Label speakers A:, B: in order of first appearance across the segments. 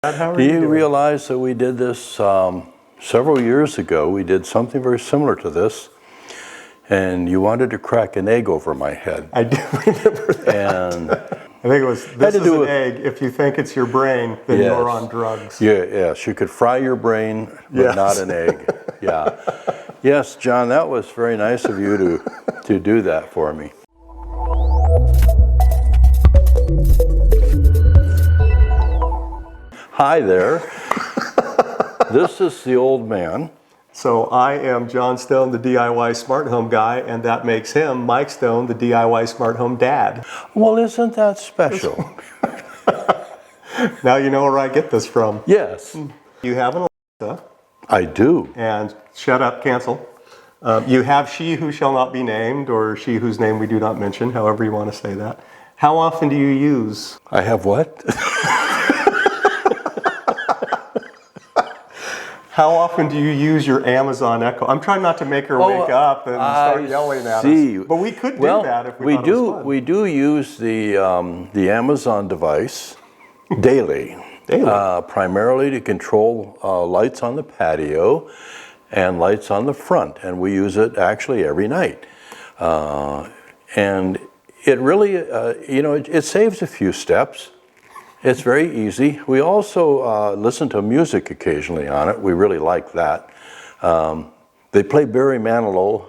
A: How are
B: Do
A: you
B: you
A: doing?
B: realize that we did this several years ago? We did something very similar to this, and you wanted to crack an egg over my head.
A: I do remember that.
B: And
A: I think it was, this is an egg. If you think it's your brain, then
B: Yes.
A: you're on drugs.
B: yes, you could fry your brain, but
A: Yes.
B: not an egg. Yeah. Yes, John, that was very nice of you to do that for me. Hi there. This is the old man.
A: So I am John Stone, the DIY smart home guy, and that makes him Mike Stone, the DIY smart home dad.
B: Well, isn't that special?
A: Now you know where I get this from.
B: Yes,
A: You have an Alexa,
B: I do.
A: and shut up, cancel. You have she who shall not be named, or she whose name we do not mention, however you want to say that. How often do you use?
B: I have what?
A: How often do you use your Amazon Echo? I'm trying not to make her wake up and start yelling at us. But we could do that if we thought it was fun.
B: We do use the Amazon device daily. Primarily to control lights on the patio and lights on the front, and we use it actually every night. And it really, it saves a few steps. It's very easy. We also listen to music occasionally on it. We really like that. They play Barry Manilow.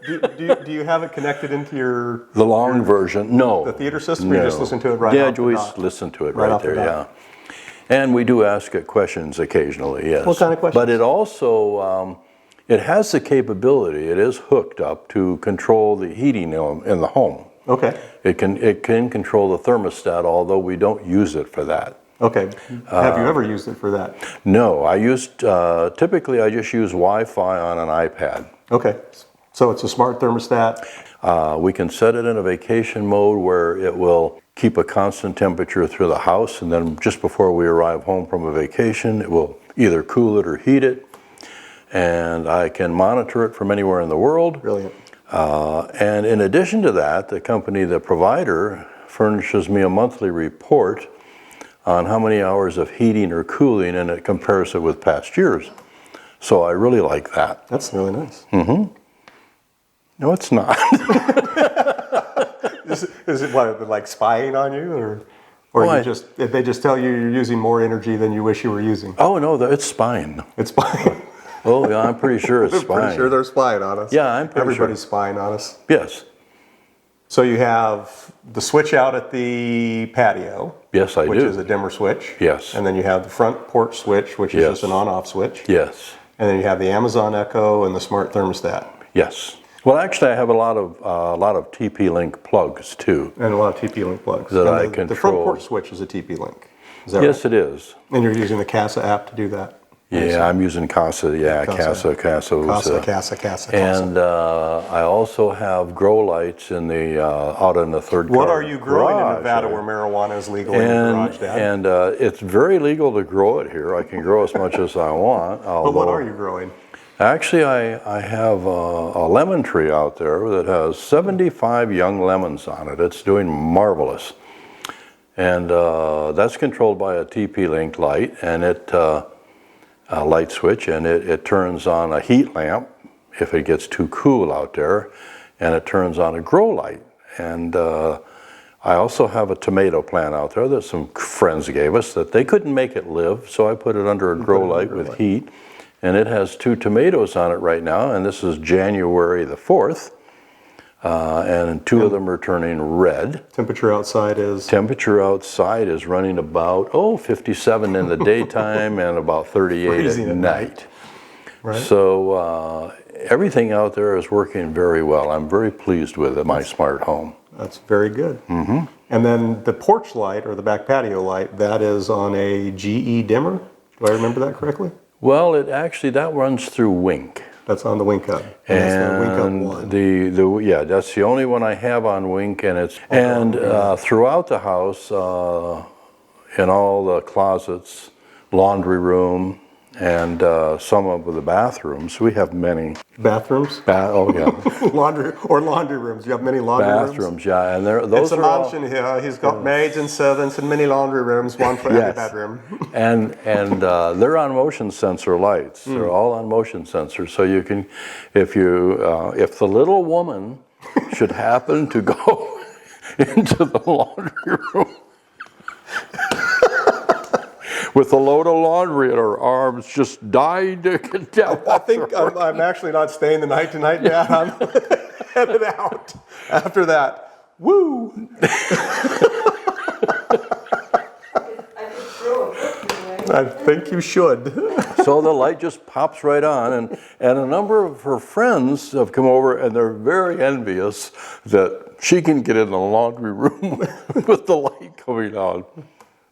A: Do you have it connected into
B: The long version? No.
A: the theater system, or you just listen to it right off the
B: we
A: dot?
B: listen to it
A: Right
B: right
A: off the
B: there,
A: dot.
B: yeah. And we do ask it questions occasionally, yes.
A: What kind of questions?
B: But it also, it has the capability, it is hooked up to control the heating in the home.
A: Okay.
B: It can control the thermostat, although we don't use it for that.
A: Okay. Have you ever used it for that?
B: No, typically I just use Wi-Fi on an iPad.
A: Okay. So it's a smart thermostat.
B: We can set it in a vacation mode where it will keep a constant temperature through the house, and then just before we arrive home from a vacation, it will either cool it or heat it. And I can monitor it from anywhere in the world.
A: Brilliant.
B: And in addition to that, the provider, furnishes me a monthly report on how many hours of heating or cooling, and it compares it with past years. So I really like that.
A: That's really nice.
B: No, it's not.
A: Is it what, like spying on you, or
B: Well,
A: did they just tell you you're using more energy than you wish you were using?
B: Oh, no, it's spying.
A: It's spying.
B: Oh, yeah, I'm pretty sure it's
A: I'm
B: spying.
A: pretty sure they're spying on us.
B: Yeah, I'm pretty
A: Everybody's spying on us.
B: Yes.
A: So you have the switch out at the patio.
B: Yes, I
A: which
B: do.
A: is a dimmer switch.
B: Yes.
A: And then you have the front porch switch, which is
B: Yes.
A: just an on-off switch.
B: Yes.
A: And then you have the Amazon Echo and the smart thermostat.
B: Yes. Well, actually, I have a lot of TP-Link plugs too.
A: And a lot of TP-Link plugs.
B: That
A: And
B: I
A: The front
B: control.
A: porch switch is a TP-Link. Is that
B: Yes,
A: right?
B: it is.
A: And you're using the Casa app to do that?
B: Yeah, I'm using Casa. Yeah, Casa.
A: Casa.
B: And I also have grow lights out in the third
A: What
B: car
A: are you growing in
B: garage
A: Nevada
B: there.
A: where marijuana is legal in your garage, Dad?
B: And it's very legal to grow it here. I can grow as much as I want.
A: But what are you growing?
B: Actually, I have a lemon tree out there that has 75 young lemons on it. It's doing marvelous. And that's controlled by a TP-Link light, and a light switch, and it turns on a heat lamp if it gets too cool out there, and it turns on a grow light. And I also have a tomato plant out there that some friends gave us that they couldn't make it live, so I put it under a grow light with heat, and it has 2 tomatoes on it right now, and this is January the 4th, and 2 of them are turning red.
A: Temperature outside is?
B: Temperature outside is running about 57 in the daytime and about 38
A: Freezing
B: at
A: at
B: night.
A: Right.
B: So everything out there is working very well. I'm very pleased with my smart home.
A: That's very good. Mm-hmm. And then the porch light, or the back patio light, that is on a GE dimmer? Do I remember that correctly?
B: Well, that runs through Wink.
A: That's on the Wink Hub. And that's the Wink Hub 1.
B: That's the only one I have on Wink, and throughout the house, in all the closets, laundry room, and some of the bathrooms. We have many.
A: Bathrooms?
B: Oh yeah,
A: Laundry rooms. You have many laundry rooms?
B: bathrooms. Yeah, and those
A: It's a
B: are all.
A: mansion here. He's got maids and servants and many laundry rooms, one for every
B: Yes.
A: bedroom.
B: And they're on motion sensor lights. They're all on motion sensors, so you can, if the little woman should happen to go into the laundry room with a load of laundry in her arms, just dying to get down.
A: I think I'm actually not staying the night tonight, Dad. I'm headed out after that. Woo! I think you should.
B: So the light just pops right on, and a number of her friends have come over, and they're very envious that she can get in the laundry room with the light coming on.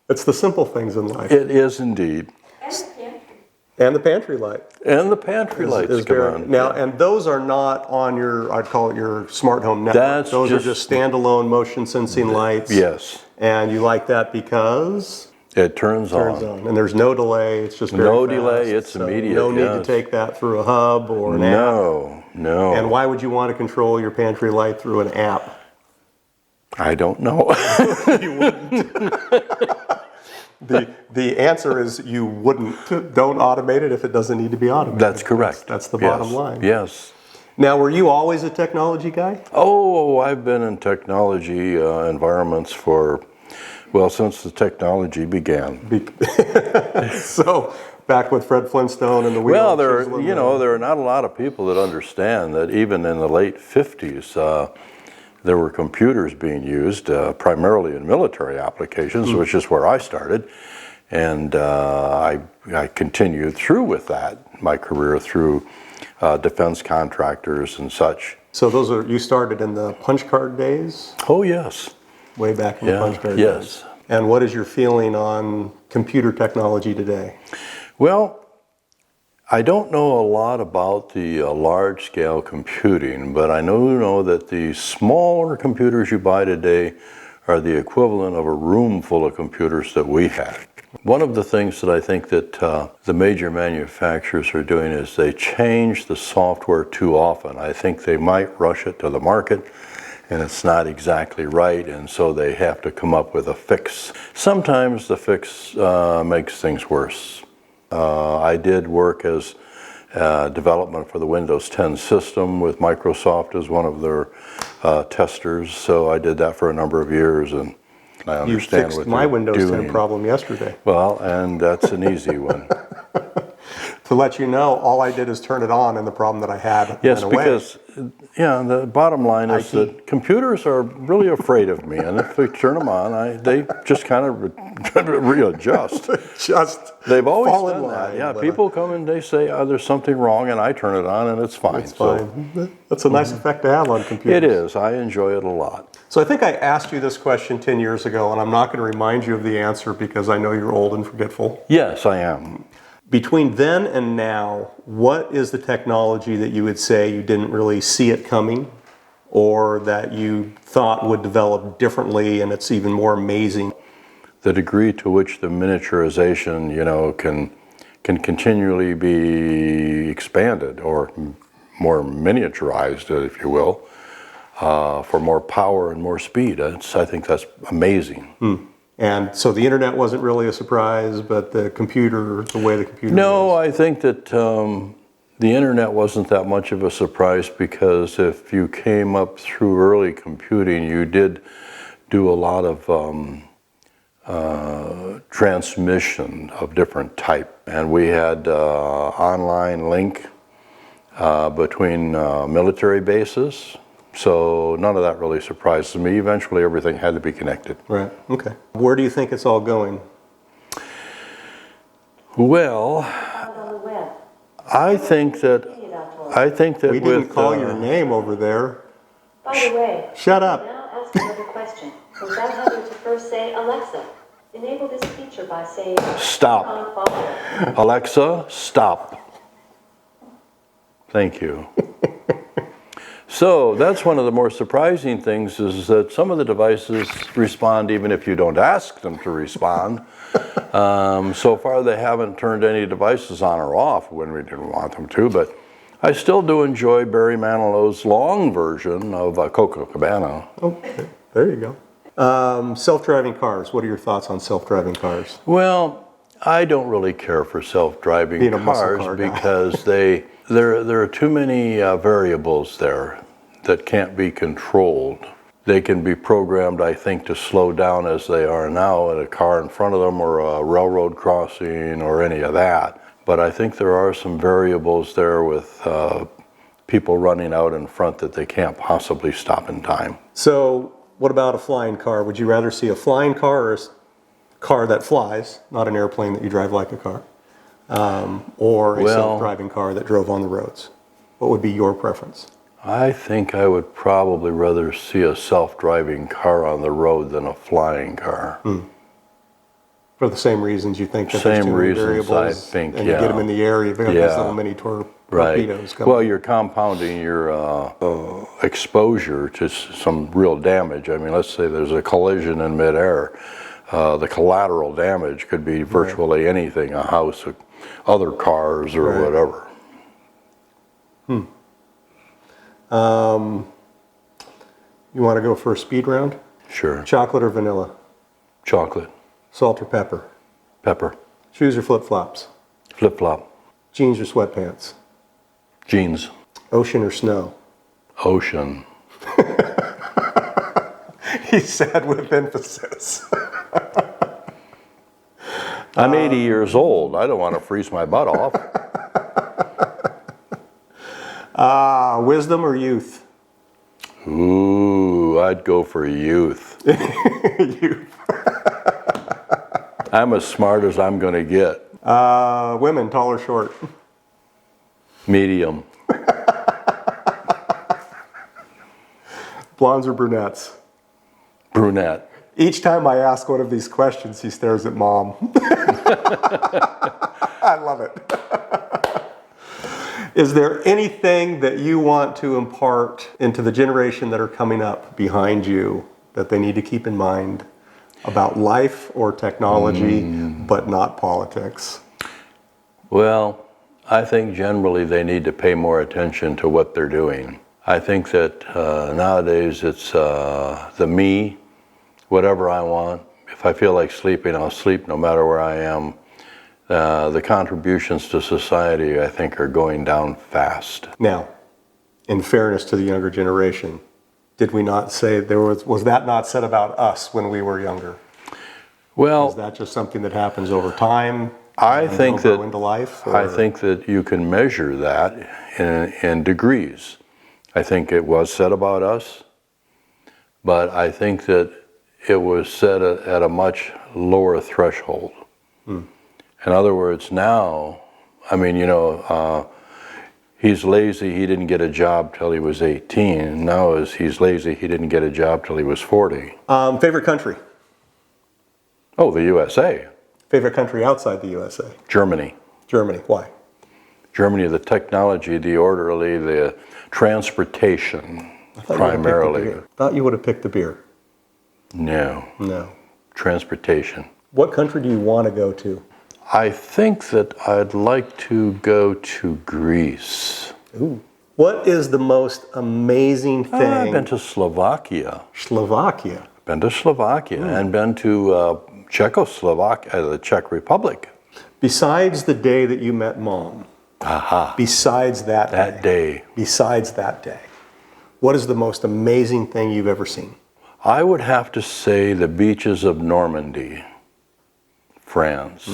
A: It's the simple things in life.
B: It is indeed.
A: And the pantry light.
B: And the pantry lights
A: is
B: come
A: very,
B: on.
A: now, and those are not on your, I'd call it your smart home network. Those are just standalone motion sensing lights.
B: Yes.
A: And you like that because?
B: It turns
A: Turns
B: on.
A: on. And there's no delay. It's just very
B: No
A: fast.
B: delay, it's
A: So
B: immediate,
A: No need to
B: yes.
A: take that through a hub or an app.
B: No.
A: And why would you want to control your pantry light through an app?
B: I don't know.
A: You wouldn't. The answer is you wouldn't. Don't automate it if it doesn't need to be automated.
B: That's correct.
A: That's the
B: Yes.
A: bottom line.
B: Yes.
A: Now, were you always a technology guy?
B: Oh, I've been in technology environments since the technology began.
A: So, back with Fred Flintstone and the wheel.
B: Well,
A: and chiseling
B: there are not a lot of people that understand that even in the late 50s, there were computers being used primarily in military applications, which is where I started. And I continued through with that, my career through defense contractors and such.
A: So you started in the punch card days?
B: Oh, yes.
A: Way back in the punch card days.
B: Yes.
A: And what is your feeling on computer technology today?
B: Well, I don't know a lot about the large-scale computing, but I know that the smaller computers you buy today are the equivalent of a room full of computers that we had. One of the things that I think that the major manufacturers are doing is they change the software too often. I think they might rush it to the market, and it's not exactly right, and so they have to come up with a fix. Sometimes the fix makes things worse. I did work as development for the Windows 10 system with Microsoft as one of their testers, so I did that for a number of years, and I
A: You
B: understand
A: fixed
B: what
A: my
B: they're
A: Windows 10
B: doing.
A: problem yesterday.
B: Well, and that's an easy one.
A: To let you know, all I did is turn it on, and the problem that I had
B: Yes,
A: went away.
B: because the bottom line is that computers are really afraid of me, and if we turn them on, they just kind of readjust. They've always
A: fall in
B: done that.
A: line,
B: Yeah,
A: but
B: people come and they say, there's something wrong, and I turn it on, and it's fine.
A: It's fine. That's a nice effect to have on computers.
B: It is. I enjoy it a lot.
A: So I think I asked you this question 10 years ago, and I'm not going to remind you of the answer because I know you're old and forgetful.
B: Yes, I am.
A: Between then and now, what is the technology that you would say you didn't really see it coming, or that you thought would develop differently and it's even more amazing?
B: The degree to which the miniaturization, can continually be expanded or more miniaturized, if you will, for more power and more speed. I think that's amazing.
A: And so the internet wasn't really a surprise, but the way the computer
B: No,
A: is.
B: I think that the internet wasn't that much of a surprise because if you came up through early computing, you did do a lot of transmission of different type. And we had online link between military bases. So none of that really surprises me. Eventually everything had to be connected.
A: Right, okay. Where do you think it's all going?
B: Well,
C: On the web.
B: I think that
A: We didn't
B: with
A: call your name over there.
C: By the way,
A: Shut up.
C: now ask another question. Without having to first say, Alexa, enable this feature by saying,
B: Stop.
C: on follow.
B: Alexa, stop. Thank you. So that's one of the more surprising things is that some of the devices respond even if you don't ask them to respond. So far they haven't turned any devices on or off when we didn't want them to, but I still do enjoy Barry Manilow's long version of Coco Cabana.
A: Okay, there you go. Self-driving cars. What are your thoughts on self-driving cars?
B: Well, I don't really care for self-driving
A: Being a muscle
B: cars
A: car guy.
B: because there are too many variables there that can't be controlled. They can be programmed, I think, to slow down as they are now at a car in front of them or a railroad crossing or any of that. But I think there are some variables there with people running out in front that they can't possibly stop in time.
A: So what about a flying car? Would you rather see a flying car or a car that flies, not an airplane that you drive like a car, or a
B: Well,
A: self-driving car that drove on the roads? What would be your preference?
B: I think I would probably rather see a self-driving car on the road than a flying car.
A: For the same reasons you think that
B: Same
A: there's too many
B: reasons,
A: variables,
B: I think,
A: and you get them in the air, you've got these
B: Yeah.
A: little mini
B: Right.
A: torpedoes coming.
B: Well, you're compounding your exposure to some real damage. I mean, let's say there's a collision in midair. The collateral damage could be virtually anything, a house, other cars, or
A: Right.
B: whatever.
A: You want to go for a speed round?
B: Sure.
A: Chocolate or vanilla?
B: Chocolate,
A: Salt or pepper?
B: pepper,
A: Shoes or flip-flops?
B: flip-flop,
A: Jeans or sweatpants?
B: jeans,
A: Ocean or snow?
B: ocean.
A: He said with emphasis.
B: I'm 80 years old. I don't want to freeze my butt off.
A: Wisdom or youth?
B: Ooh, I'd go for youth.
A: Youth.
B: I'm as smart as I'm going to get.
A: Women, tall or short?
B: Medium.
A: Blondes or brunettes?
B: Brunette.
A: Each time I ask one of these questions, he stares at Mom. I love it. Is there anything that you want to impart into the generation that are coming up behind you that they need to keep in mind about life or technology, but not politics?
B: Well, I think generally they need to pay more attention to what they're doing. I think that nowadays it's the me, whatever I want. If I feel like sleeping, I'll sleep no matter where I am. The contributions to society, I think, are going down fast.
A: Now, in fairness to the younger generation, did we not say was that not said about us when we were younger?
B: Well,
A: Is that just something that happens over time?
B: I
A: and
B: think
A: they'll grow
B: that
A: into life.
B: I
A: or-
B: think that you can measure that in degrees. I think it was said about us, but I think that it was said at a much lower threshold. In other words, now, I mean, he's lazy, he didn't get a job till he was 18. Now he's lazy, he didn't get a job till he was 40.
A: Favorite country?
B: Oh, the USA,
A: Favorite country outside the USA?
B: Germany.
A: Germany. Why?
B: Germany, the technology, the orderly, the transportation, primarily.
A: Thought you would have picked the beer.
B: No,
A: No.
B: transportation.
A: What country do you want to go to?
B: I think that I'd like to go to Greece.
A: Ooh. What is the most amazing thing?
B: I've been to Slovakia.
A: Slovakia.
B: Been to Slovakia and been to Czechoslovakia, the Czech Republic.
A: Besides the day that you met Mom, besides
B: That day.
A: besides that day, what is the most amazing thing you've ever seen?
B: I would have to say the beaches of Normandy, France.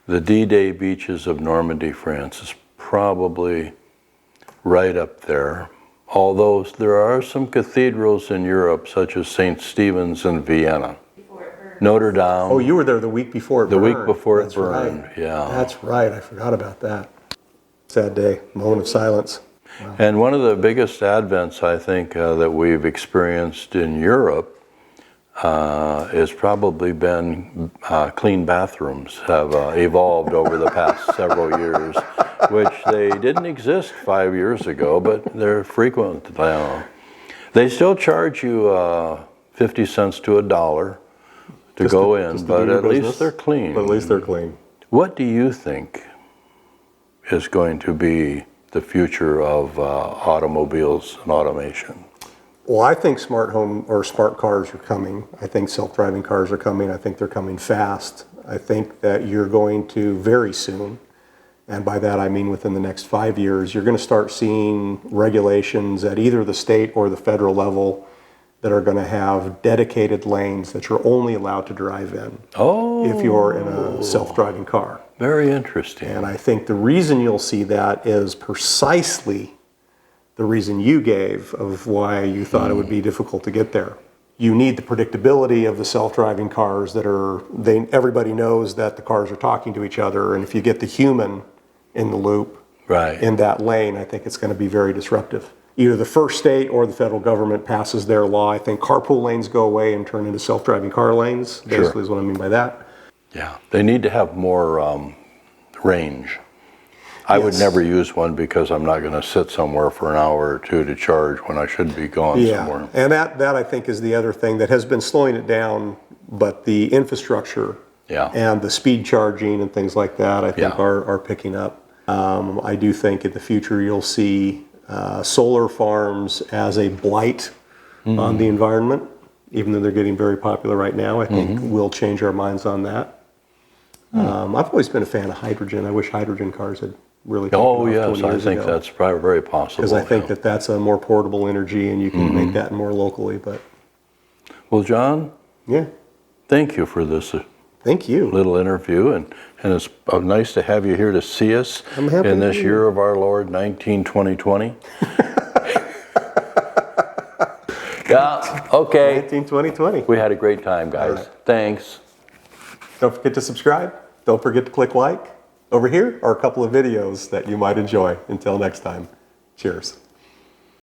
B: The D-Day beaches of Normandy, France is probably right up there. Although there are some cathedrals in Europe, such as St. Stephen's in Vienna, Notre Dame.
A: Oh, you were there the week before it
B: The
A: burned.
B: week before it
A: That's
B: burned,
A: right.
B: yeah.
A: That's right. I forgot about that. Sad day. Moment of silence.
B: And one of the biggest advents, I think, that we've experienced in Europe has probably been clean bathrooms have evolved over the past several years. which they didn't exist 5 years ago, but they're frequent now. They still charge you 50 cents to $1 to go in,
A: just to
B: but
A: do your
B: at least
A: business.
B: they're clean.
A: But at least they're clean.
B: What do you think is going to be the future of automobiles and automation?
A: Well, I think smart home or smart cars are coming. I think self-driving cars are coming. I think they're coming fast. I think that you're going to very soon, and by that I mean within the next 5 years, you're going to start seeing regulations at either the state or the federal level that are going to have dedicated lanes that you're only allowed to drive in
B: Oh,
A: if you're in a self-driving car.
B: very interesting.
A: And I think the reason you'll see that is precisely the reason you gave of why you thought it would be difficult to get there. You need the predictability of the self-driving cars that everybody knows that the cars are talking to each other, and if you get the human in the loop
B: Right.
A: in that lane, I think it's going to be very disruptive. Either the first state or the federal government passes their law. I think carpool lanes go away and turn into self-driving car lanes, basically is what I mean by that.
B: Yeah, they need to have more range. I would
A: Yes.
B: never use one because I'm not going to sit somewhere for an hour or two to charge when I should be going somewhere.
A: And that I think is the other thing that has been slowing it down, but the infrastructure
B: Yeah.
A: and the speed charging and things like that I think
B: Yeah.
A: are picking up. I do think in the future you'll see solar farms as a blight on the environment, even though they're getting very popular right now. I think we'll change our minds on that. I've always been a fan of hydrogen. I wish hydrogen cars had really taken
B: Oh,
A: off
B: yes,
A: 20
B: I
A: years
B: think
A: ago.
B: that's probably very possible.
A: Because I think
B: yeah.
A: that that's a more portable energy and you can make that more locally. But
B: Well, John,
A: yeah,
B: thank you for this
A: thank you.
B: little interview, and it's nice to have you here to see us
A: I'm happy
B: in
A: to
B: this
A: be
B: year of our Lord, 2020. Yeah, okay.
A: 2020.
B: We had a great time, guys.
A: All right.
B: Thanks.
A: Don't forget to subscribe. Don't forget to click like. Over here are a couple of videos that you might enjoy. Until next time, cheers.